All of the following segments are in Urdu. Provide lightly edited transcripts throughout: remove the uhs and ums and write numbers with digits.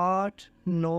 8, 9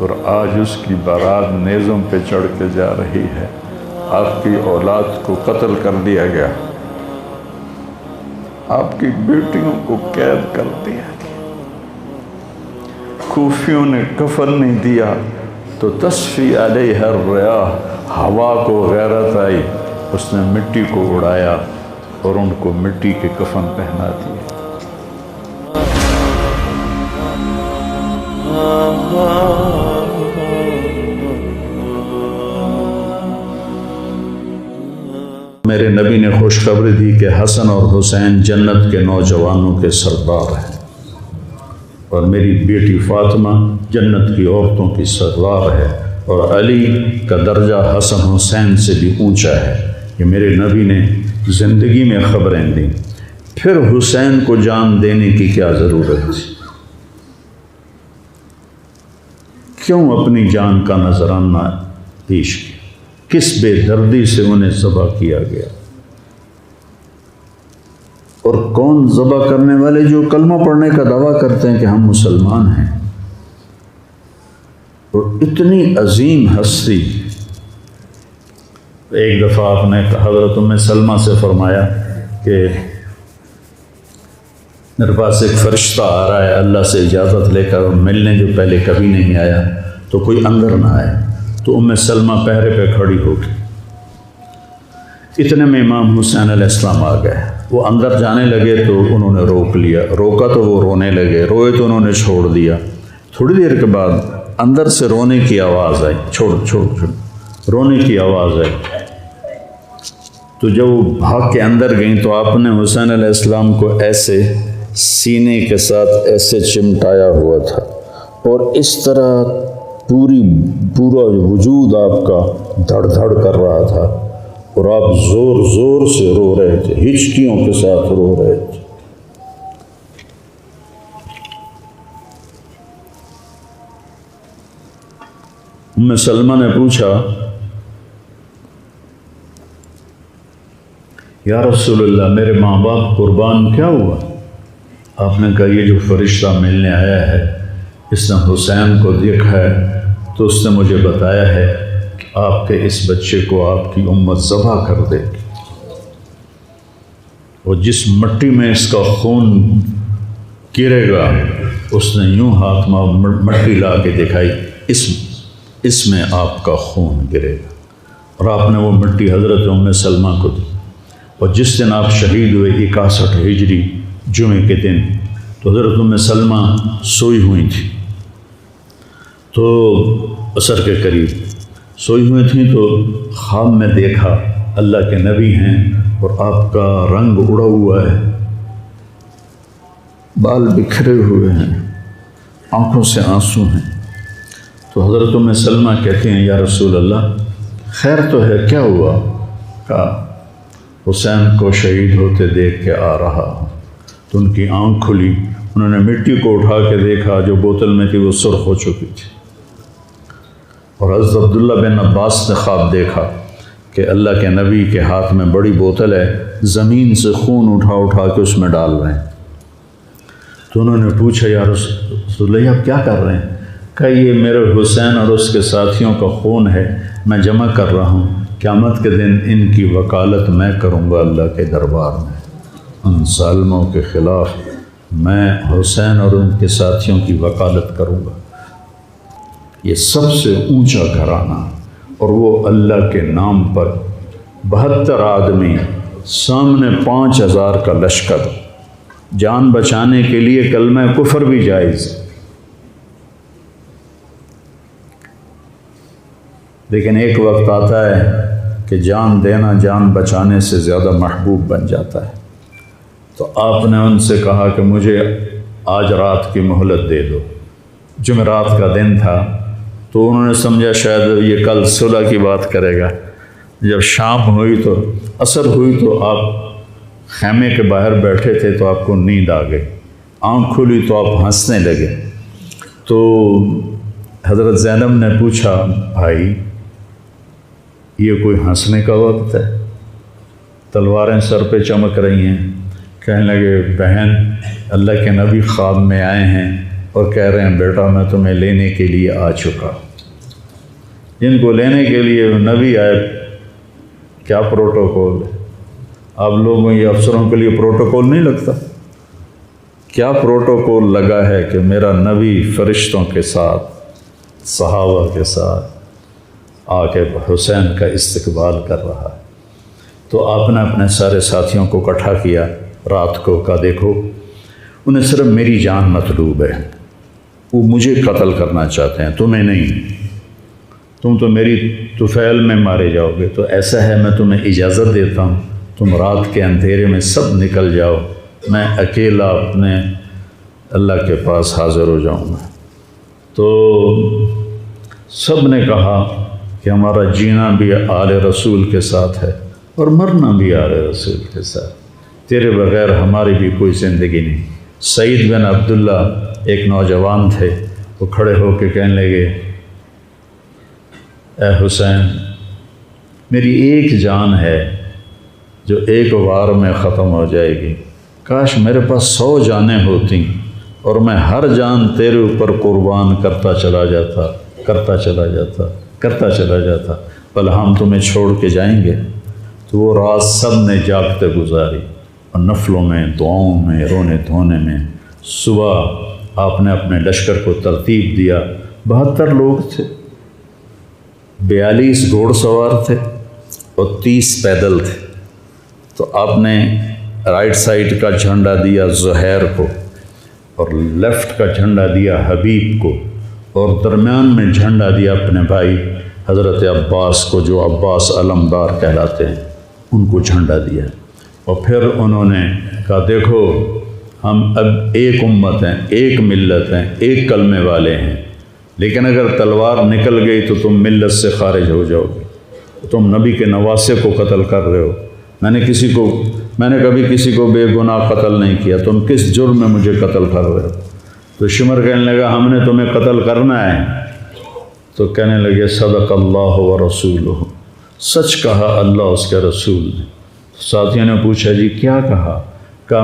اور آج اس کی بارات نیزوں پہ چڑھ کے جا رہی ہے۔ آپ کی اولاد کو قتل کر دیا گیا، آپ کی بیٹیوں کو قید کر دیا گیا، کوفیوں نے کفن نہیں دیا تو تصفی علیہ الریاح، ہوا کو غیرت آئی، اس نے مٹی کو اڑایا اور ان کو مٹی کے کفن پہنا دیے۔ میرے نبی نے خوشخبری دی کہ حسن اور حسین جنت کے نوجوانوں کے سردار ہیں، اور میری بیٹی فاطمہ جنت کی عورتوں کی سردار ہے، اور علی کا درجہ حسن حسین سے بھی اونچا ہے۔ یہ میرے نبی نے زندگی میں خبریں دیں، پھر حسین کو جان دینے کی کیا ضرورت تھی؟ کیوں اپنی جان کا نذرانہ پیش کیا؟ کس بے دردی سے انہیں ذبح کیا گیا؟ اور کون ذبح کرنے والے جو کلمہ پڑھنے کا دعویٰ کرتے ہیں کہ ہم مسلمان ہیں؟ اور اتنی عظیم ہستی۔ ایک دفعہ آپ نے حضرت ام سلمہ سے فرمایا کہ میرے پاس ایک فرشتہ آ رہا ہے اللہ سے اجازت لے کر، ملنے جو پہلے کبھی نہیں آیا، تو کوئی اندر نہ آئے۔ تو ام سلمہ پہرے پہ کھڑی ہو گئی۔ اتنے میں امام حسین علیہ السلام آ گئے، وہ اندر جانے لگے تو انہوں نے روک لیا، روکا تو وہ رونے لگے، روئے تو انہوں نے چھوڑ دیا۔ تھوڑی دیر کے بعد اندر سے رونے کی آواز آئی، چھوڑ رونے کی آواز آئی۔ تو جب وہ بھاگ کے اندر گئیں تو آپ نے حسین علیہ السلام کو ایسے سینے کے ساتھ ایسے چمٹایا ہوا تھا، اور اس طرح پورا وجود آپ کا دھڑ دھڑ کر رہا تھا، اور آپ زور زور سے رو رہے تھے، ہچکیوں کے ساتھ رو رہے تھے۔ ام سلمہ نے پوچھا، یا رسول اللہ میرے ماں باپ قربان کیا ہوا؟ آپ نے کہا یہ جو فرشتہ ملنے آیا ہے اس نے حسین کو دیکھا ہے تو اس نے مجھے بتایا ہے کہ آپ کے اس بچے کو آپ کی امت ذبح کر دے گی، اور جس مٹی میں اس کا خون گرے گا، اس نے یوں ہاتھ میں مٹی لا کے دکھائی، اس میں آپ کا خون گرے گا، اور آپ نے وہ مٹی حضرت ام سلمہ کو دی۔ اور جس دن آپ شہید ہوئے 61 ہجری جمعے کے دن، تو حضرت ام سلمہ سوئی ہوئی تھی، تو عصر کے قریب سوئی ہوئی تھیں، تو خواب میں دیکھا اللہ کے نبی ہیں اور آپ کا رنگ اڑا ہوا ہے، بال بکھرے ہوئے ہیں، آنکھوں سے آنسو ہیں۔ تو حضرت ام سلمہ کہتے ہیں یا رسول اللہ خیر تو ہے، کیا ہوا؟ کہا حسین کو شہید ہوتے دیکھ کے آ رہا ہوں۔ تو ان کی آنکھ کھلی، انہوں نے مٹی کو اٹھا کے دیکھا، جو بوتل میں تھی وہ سرخ ہو چکی تھی، اور حضرت عبداللہ بن عباس نے خواب دیکھا کہ اللہ کے نبی کے ہاتھ میں بڑی بوتل ہے، زمین سے خون اٹھا کے اس میں ڈال رہے ہیں۔ تو انہوں نے پوچھا یا رسول اللہ آپ کیا کر رہے ہیں؟ کہا یہ میرے حسین اور اس کے ساتھیوں کا خون ہے، میں جمع کر رہا ہوں، قیامت کے دن ان کی وکالت میں کروں گا اللہ کے دربار میں، ان ظالموں کے خلاف میں حسین اور ان کے ساتھیوں کی وکالت کروں گا۔ یہ سب سے اونچا گھرانہ، اور وہ اللہ کے نام پر 72 آدمی، سامنے 5000 کا لشکر، جان بچانے کے لیے کلمہ کفر بھی جائز، لیکن ایک وقت آتا ہے کہ جان دینا جان بچانے سے زیادہ محبوب بن جاتا ہے۔ تو آپ نے ان سے کہا کہ مجھے آج رات کی مہلت دے دو۔ جمعرات کا دن تھا، تو انہوں نے سمجھا شاید یہ کل صلح کی بات کرے گا۔ جب شام ہوئی تو عصر ہوئی تو آپ خیمے کے باہر بیٹھے تھے، تو آپ کو نیند آ گئی، آنکھ کھلی تو آپ ہنسنے لگے۔ تو حضرت زینب نے پوچھا بھائی یہ کوئی ہنسنے کا وقت ہے؟ تلواریں سر پہ چمک رہی ہیں۔ کہنے لگے بہن اللہ کے نبی خواب میں آئے ہیں اور کہہ رہے ہیں بیٹا میں تمہیں لینے کے لیے آ چکا۔ جن کو لینے کے لیے نبی آئے، کیا پروٹوکول ہے؟ آپ لوگوں یہ افسروں کے لیے پروٹوکول نہیں لگتا؟ کیا پروٹوکول لگا ہے کہ میرا نبی فرشتوں کے ساتھ، صحابہ کے ساتھ آ کے حسین کا استقبال کر رہا ہے۔ تو آپ نے اپنے سارے ساتھیوں کو اکٹھا کیا رات کو، کہا دیکھو انہیں صرف میری جان مطلوب ہے، وہ مجھے قتل کرنا چاہتے ہیں، تمہیں نہیں، تم تو میری طفیل میں مارے جاؤ گے۔ تو ایسا ہے میں تمہیں اجازت دیتا ہوں، تم رات کے اندھیرے میں سب نکل جاؤ، میں اکیلا اپنے اللہ کے پاس حاضر ہو جاؤں گا۔ تو سب نے کہا کہ ہمارا جینا بھی آل رسول کے ساتھ ہے اور مرنا بھی آل رسول کے ساتھ، تیرے بغیر ہماری بھی کوئی زندگی نہیں۔ سعید بن عبداللہ ایک نوجوان تھے، وہ کھڑے ہو کے کہنے لگے اے حسین، میری ایک جان ہے جو ایک وار میں ختم ہو جائے گی، کاش میرے پاس 100 جانیں ہوتی اور میں ہر جان تیرے اوپر قربان کرتا چلا جاتا، بل ہم تمہیں چھوڑ کے جائیں گے۔ تو وہ رات سب نے جاگتے گزاری اور نفلوں میں، دعاؤں میں، رونے دھونے میں۔ صبح آپ نے اپنے لشکر کو ترتیب دیا، 72 لوگ تھے، 42 گھوڑ سوار تھے اور 30 پیدل تھے۔ تو آپ نے رائٹ سائڈ کا جھنڈا دیا زہیر کو، اور لیفٹ کا جھنڈا دیا حبیب کو، اور درمیان میں جھنڈا دیا اپنے بھائی حضرت عباس کو، جو عباس علمدار کہلاتے ہیں، ان کو جھنڈا دیا۔ اور پھر انہوں نے کہا دیکھو ہم اب ایک امت ہیں، ایک ملت ہیں، ایک کلمے والے ہیں، لیکن اگر تلوار نکل گئی تو تم ملت سے خارج ہو جاؤ گے، تم نبی کے نواسے کو قتل کر رہے ہو، میں نے کبھی کسی کو بے گناہ قتل نہیں کیا، تم کس جرم میں مجھے قتل کر رہے ہو؟ تو شمر کہنے لگا ہم نے تمہیں قتل کرنا ہے۔ تو کہنے لگے صدق اللہ و رسولہ، سچ کہا اللہ اس کے رسول نے۔ ساتھیوں نے پوچھا جی کیا کہا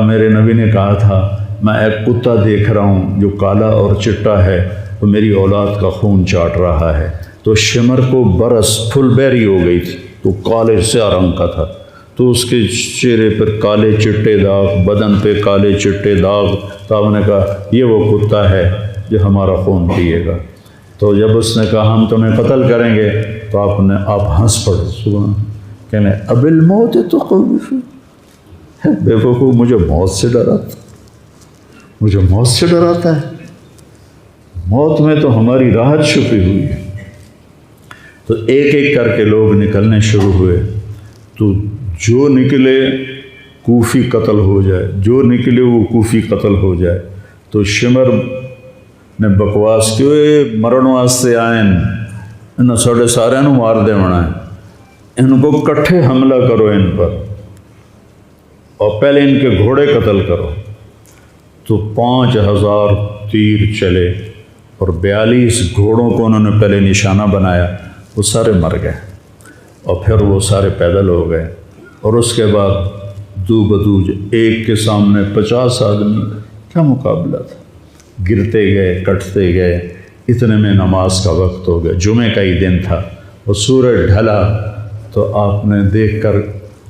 میرے نبی نے کہا تھا میں ایک کتا دیکھ رہا ہوں جو کالا اور چٹا ہے، تو میری اولاد کا خون چاٹ رہا ہے۔ تو شمر کو برس پھل بیری ہو گئی تھی، تو کالے سیاہ رنگ کا تھا، تو اس کے چہرے پر کالے چٹے داغ، بدن پہ کالے چٹے داغ۔ تو آپ نے کہا یہ وہ کتا ہے جو ہمارا خون پیے گا۔ تو جب اس نے کہا ہم تمہیں قتل کریں گے، تو آپ ہنس پڑے، سبحان، کہنے اب الموت تو خوفی، بے وقوف مجھے موت سے ڈراتا ہے، موت میں تو ہماری راحت چھپی ہوئی ہے۔ تو ایک ایک کر کے لوگ نکلنے شروع ہوئے، تو جو نکلے کوفی قتل ہو جائے، جو نکلے وہ کوفی قتل ہو جائے۔ تو شمر نے بکواس کیوں مرن واسطے آئیں، انہوں ساڑھے سارے نو مار دے ہونا ہے، ان کو کٹھے حملہ کرو ان پر، اور پہلے ان کے گھوڑے قتل کرو۔ تو 5000 تیر چلے اور 42 گھوڑوں کو انہوں نے پہلے نشانہ بنایا، وہ سارے مر گئے، اور پھر وہ سارے پیدل ہو گئے۔ اور اس کے بعد دو بدو ایک کے سامنے 50 آدمی، کیا مقابلہ تھا، گرتے گئے، کٹتے گئے، اتنے میں نماز کا وقت ہو گیا، جمعہ کا ہی دن تھا، اور سورج ڈھلا۔ تو آپ نے دیکھ کر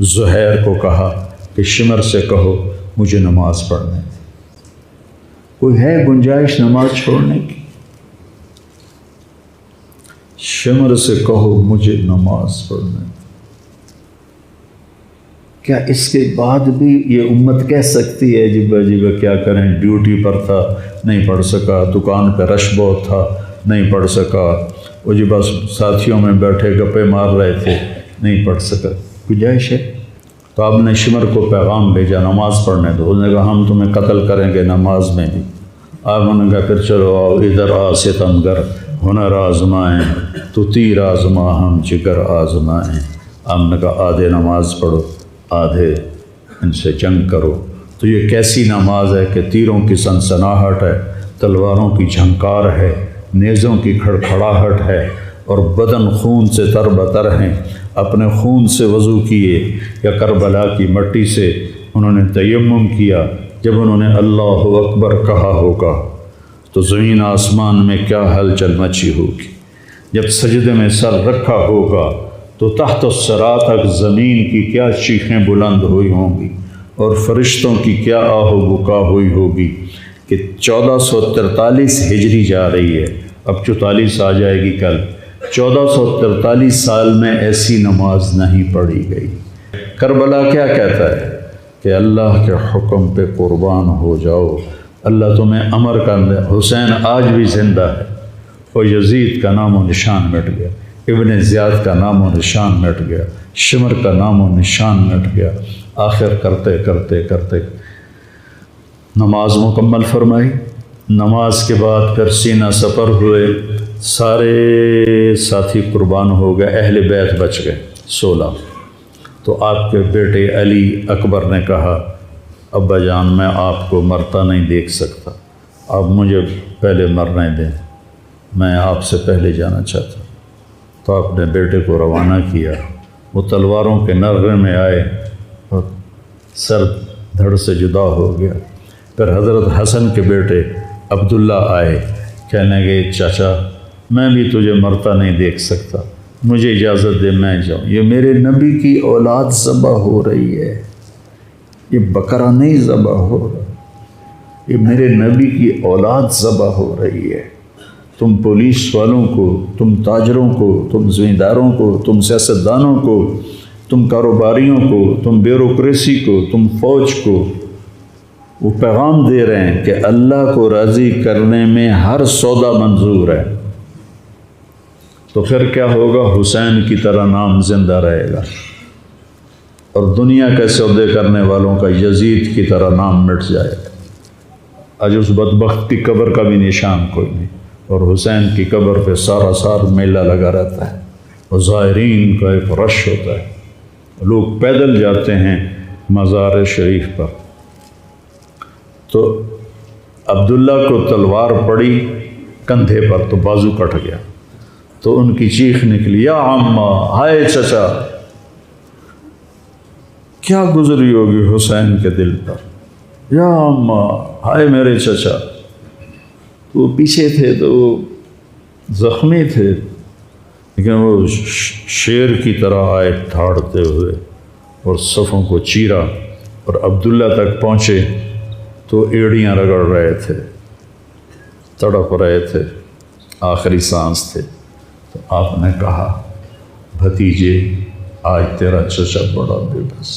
زہیر کو کہا کہ شمر سے کہو مجھے نماز پڑھنے دے، کوئی ہے گنجائش نماز چھوڑنے کی؟ شمر سے کہو مجھے نماز پڑھنے دے۔ کیا اس کے بعد بھی یہ امت کہہ سکتی ہے جی کیا کریں، ڈیوٹی پر تھا نہیں پڑھ سکا، دکان پہ رش بہت تھا نہیں پڑھ سکا، وہ جی بس ساتھیوں میں بیٹھے گپے مار رہے تھے نہیں پڑھ سکا، گنجائش ہے؟ تو آپ نے شمر کو پیغام بھیجا نماز پڑھنے دو، اس نے کہا ہم تمہیں قتل کریں گے نماز میں بھی۔ آپ نے کہا پھر چلو آؤ ادھر آ ستمگر، ہنر آزمائیں تو تیر آزما ہم جگر آزمائیں۔ آپ نے کہا آدھے نماز پڑھو، آدھے ان سے جنگ کرو۔ تو یہ کیسی نماز ہے کہ تیروں کی سنسناہٹ ہے، تلواروں کی جھنکار ہے، نیزوں کی کھڑکھڑاہٹ ہے، اور بدن خون سے تر بتر ہیں۔ اپنے خون سے وضو کیے یا کربلا کی مٹی سے انہوں نے تیمم کیا۔ جب انہوں نے اللہ اکبر کہا ہوگا تو زمین آسمان میں کیا ہلچل مچی ہوگی۔ جب سجدے میں سر رکھا ہوگا تو تحت الثری تک زمین کی کیا چیخیں بلند ہوئی ہوں گی، اور فرشتوں کی کیا آہ و بکا ہوئی ہوگی کہ 1443 ہجری جا رہی ہے، اب 44 آ جائے گی کل۔ 1443 سال میں ایسی نماز نہیں پڑھی گئی۔ کربلا کیا کہتا ہے کہ اللہ کے حکم پہ قربان ہو جاؤ، اللہ تمہیں امر کر دے۔ حسین آج بھی زندہ ہے، اور یزید کا نام و نشان مٹ گیا، ابن زیاد کا نام و نشان مٹ گیا، شمر کا نام و نشان مٹ گیا۔ آخر کرتے کرتے کرتے نماز مکمل فرمائی۔ نماز کے بعد پھر سینہ سپر ہوئے، سارے ساتھی قربان ہو گئے، اہل بیت بچ گئے 16۔ تو آپ کے بیٹے علی اکبر نے کہا ابا جان میں آپ کو مرتا نہیں دیکھ سکتا، آپ مجھے پہلے مرنے دیں، میں آپ سے پہلے جانا چاہتا ہوں۔ تو آپ نے بیٹے کو روانہ کیا، وہ تلواروں کے نغمے میں آئے اور سر دھڑ سے جدا ہو گیا۔ پھر حضرت حسن کے بیٹے عبداللہ آئے، کہنے لگے چاچا میں بھی تجھے مرتا نہیں دیکھ سکتا، مجھے اجازت دے میں جاؤں، یہ میرے نبی کی اولاد ذبح ہو رہی ہے، یہ بکرا نہیں ذبح ہو رہا، یہ میرے نبی کی اولاد ذبح ہو رہی ہے۔ تم پولیس والوں کو، تم تاجروں کو، تم زمینداروں کو، تم سیاستدانوں کو، تم کاروباریوں کو، تم بیوروکریسی کو، تم فوج کو وہ پیغام دے رہے ہیں کہ اللہ کو راضی کرنے میں ہر سودا منظور ہے۔ تو پھر کیا ہوگا؟ حسین کی طرح نام زندہ رہے گا، اور دنیا کے سودے کرنے والوں کا یزید کی طرح نام مٹ جائے گا۔ آج اس بدبخت کی قبر کا بھی نشان کوئی نہیں، اور حسین کی قبر پہ سارا سال میلہ لگا رہتا ہے، اور زائرین کا ایک رش ہوتا ہے، لوگ پیدل جاتے ہیں مزار شریف پر۔ تو عبداللہ کو تلوار پڑی کندھے پر تو بازو کٹ گیا، تو ان کی چیخ نکلی یا عمّا، ہائے چچا، کیا گزری ہوگی حسین کے دل پر، یا عمّا، ہائے میرے چچا۔ وہ پیچھے تھے تو وہ زخمی تھے، لیکن وہ شیر کی طرح آئے ٹھاڑتے ہوئے اور صفوں کو چیرا، اور عبداللہ تک پہنچے تو ایڑیاں رگڑ رہے تھے، تڑپ رہے تھے، آخری سانس تھے۔ تو آپ نے کہا بھتیجے آج تیرا چچا بڑا بے بس،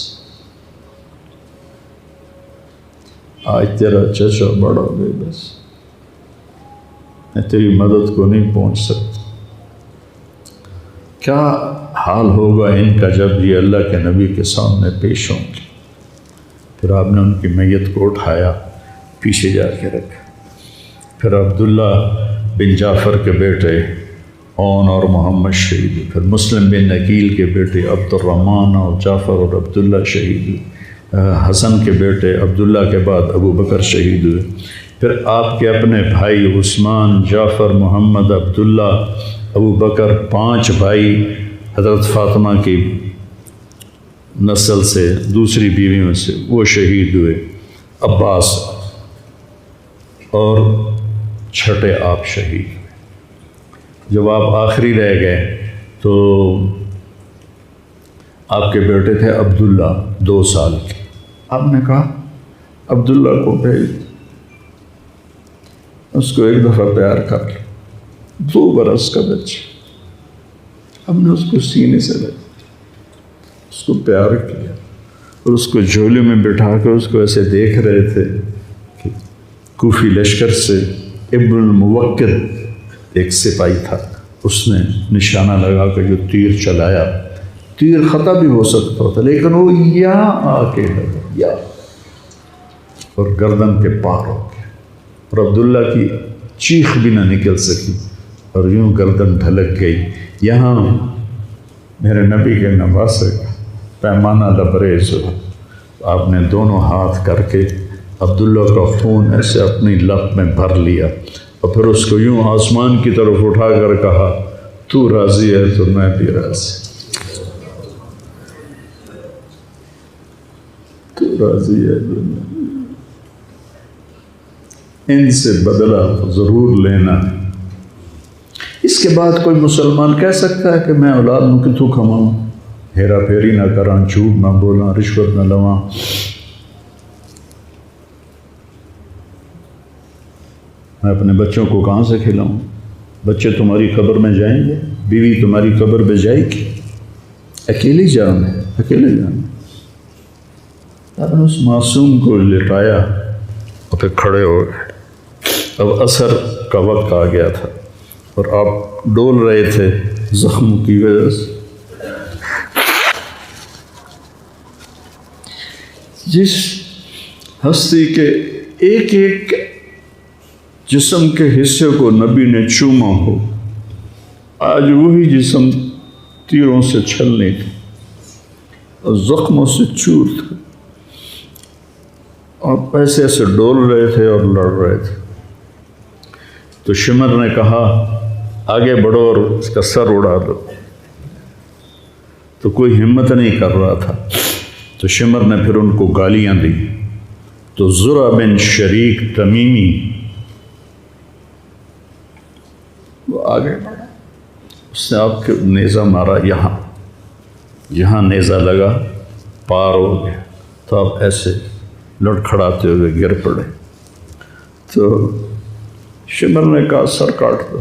آج تیرا چچا بڑا بے بس، میں تیری مدد کو نہیں پہنچ سکتا۔ کیا حال ہوگا ان کا جب یہ اللہ کے نبی کے سامنے پیش ہوں گے۔ پھر آپ نے ان کی میت کو اٹھایا، پیچھے جا کے رکھا۔ پھر عبداللہ بن جعفر کے بیٹے اون اور محمد شہید ہوئے، پھر مسلم بن عقیل کے بیٹے عبد الرحمن اور جعفر اور عبداللہ شہید ہوئے، حسن کے بیٹے عبداللہ کے بعد ابو بکر شہید ہوئے۔ پھر آپ کے اپنے بھائی عثمان، جعفر، محمد، عبداللہ، ابو بکر، 5 بھائی حضرت فاطمہ کی نسل سے، دوسری بیویوں سے، وہ شہید ہوئے، عباس، اور چھٹے آپ شہید ہوئے۔ جب آپ آخری رہ گئے تو آپ کے بیٹے تھے عبداللہ 2 سال کے، آپ نے کہا عبداللہ کو بھیج، اس کو ایک دفعہ پیار کر لیا، 2 برس کا بچہ، ہم نے اس کو سینے سے لے، اس کو پیار کیا، اور اس کو جھولے میں بٹھا کے اس کو ایسے دیکھ رہے تھے کہ کوفی لشکر سے ابن الموکر ایک سپاہی تھا، اس نے نشانہ لگا کے جو تیر چلایا، تیر خطا بھی ہو سکتا تھا، لیکن وہ یہاں آ کے لگا، یا اور گردن کے پار ہو گیا، اور عبداللہ کی چیخ بھی نہ نکل سکی، اور یوں گردن ڈھلک گئی۔ یہاں میرے نبی کے نواسے کا پیمانہ لبریز ہوا، آپ نے دونوں ہاتھ کر کے عبداللہ کا خون ایسے اپنی لب میں بھر لیا، اور پھر اس کو یوں آسمان کی طرف اٹھا کر کہا تو راضی ہے تو میں بھی راضی، تو راضی ہے تو میں۔ ان سے بدلہ ضرور لینا۔ اس کے بعد کوئی مسلمان کہہ سکتا ہے کہ میں اولاد نو کتوں کھماؤں، ہیرا پھیری نہ کراں، جھوٹ نہ بولاں، رشوت نہ لواں۔ میں اپنے بچوں کو کہاں سے کھلاؤں؟ بچے تمہاری قبر میں جائیں گے، بیوی تمہاری قبر میں جائے گی، اکیلی جان ہے، اکیلے جان۔ آپ نے اس معصوم کو لٹایا اور پھر کھڑے ہو گئے۔ اب عصر کا وقت آ گیا تھا اور آپ ڈول رہے تھے زخموں کی وجہ سے۔ جس ہستی کے ایک ایک جسم کے حصے کو نبی نے چوما ہو، آج وہی جسم تیروں سے چھلنی تھی اور زخموں سے چور تھا۔ آپ ایسے ایسے ڈول رہے تھے اور لڑ رہے تھے۔ تو شمر نے کہا آگے بڑھو اور اس کا سر اڑا دو، تو کوئی ہمت نہیں کر رہا تھا۔ تو شمر نے پھر ان کو گالیاں دی۔ تو زرع بن شریک تمیمی وہ آگے بڑھا، اس نے آپ کے نیزہ مارا، یہاں نیزہ لگا، پار ہو گیا، تو آپ ایسے لڑکھڑاتے ہوئے گر پڑے۔ تو شمر نے کہا سر کاٹ دو۔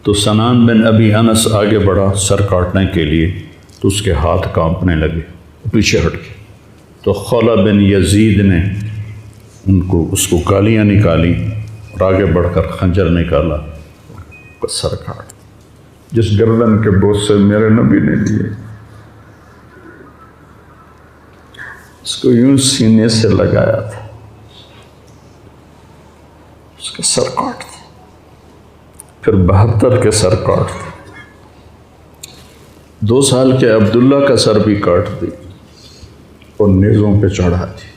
تو سنان بن ابی انس آگے بڑھا سر کاٹنے کے لیے، تو اس کے ہاتھ کانپنے لگے، پیچھے ہٹ گئے۔ تو خولہ بن یزید نے اس کو گالیاں نکالی اور آگے بڑھ کر خنجر نکالا، سر کاٹ۔ جس گردن کے بوسے میرے نبی نے لیے، اس کو یوں سینے سے لگایا تھا، اس کا سر کاٹ دیا۔ پھر 72 کے سر کاٹ دیے۔ 2 سال کے عبداللہ کا سر بھی کاٹ دی اور نیزوں پہ چڑھا دی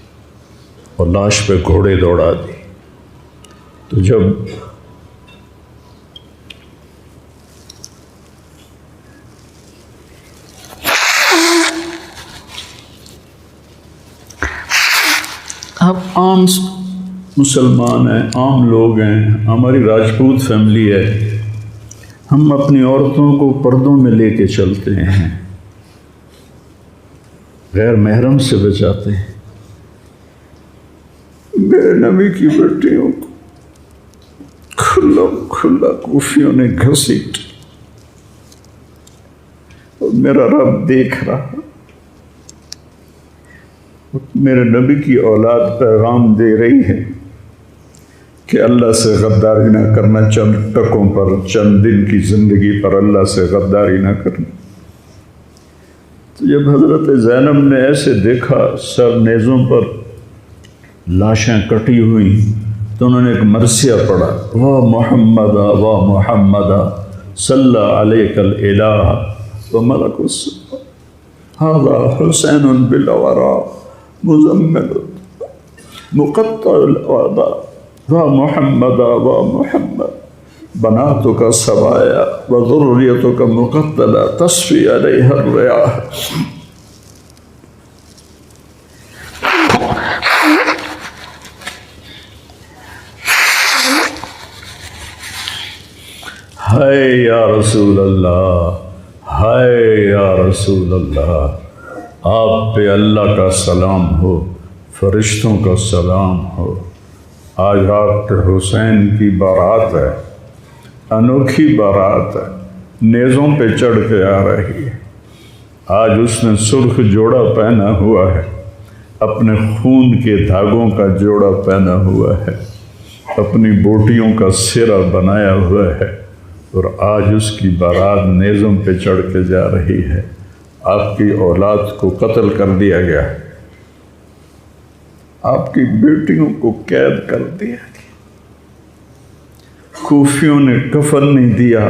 اور لاش پہ گھوڑے دوڑا دی۔ تو جب آپ عام مسلمان ہیں، عام لوگ ہیں، ہماری راجپوت فیملی ہے، ہم اپنی عورتوں کو پردوں میں لے کے چلتے ہیں، غیر محرم سے بچاتے ہیں۔ میرے نبی کی بیٹیوں کو کھلا کوفیوں نے گھسیٹ، اور میرا رب دیکھ رہا۔ میرے نبی کی اولاد پیغام دے رہی ہے کہ اللہ سے غداری نہ کرنا، چند ٹکوں پر، چند دن کی زندگی پر اللہ سے غداری نہ کرنا۔ تو جب حضرت زینب نے ایسے دیکھا سر نیزوں پر لاشیں کٹی ہوئی، تو انہوں نے ایک مرثیہ پڑھا، وا محمدا وا محمدا صلی علیک الالہ وملک السماء ھذا حسین بالورا مزمل مقطع الاعضاء وا محمدا وا محمد بناتک سبایا وذریتک مقتلہ تصفی علیہ الریاح۔ ہائے یا رسول اللہ، ہائے یا رسول اللہ، آپ پہ اللہ کا سلام ہو، فرشتوں کا سلام ہو۔ آج رات حسین کی بارات ہے، انوکھی بارات ہے، نیزوں پہ چڑھ کے آ رہی ہے۔ آج اس نے سرخ جوڑا پہنا ہوا ہے، اپنے خون کے دھاگوں کا جوڑا پہنا ہوا ہے، اپنی بوٹیوں کا سرہ بنایا ہوا ہے، اور آج اس کی بارات نیزوں پہ چڑھ کے جا رہی ہے۔ آپ کی اولاد کو قتل کر دیا گیا، آپ کی بیٹیوں کو قید کر دیا گیا، کوفیوں نے کفن نہیں دیا،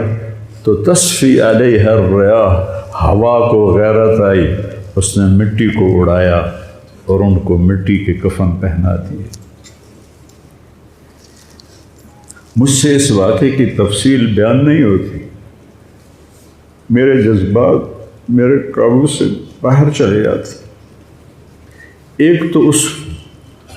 تو تصفی علیہ الریاح، ہوا کو غیرت آئی، اس نے مٹی کو اڑایا اور ان کو مٹی کے کفن پہنا دیے۔ مجھ سے اس واقعے کی تفصیل بیان نہیں ہوتی، میرے جذبات میرے قابو سے باہر چلے جاتے۔ ایک تو اس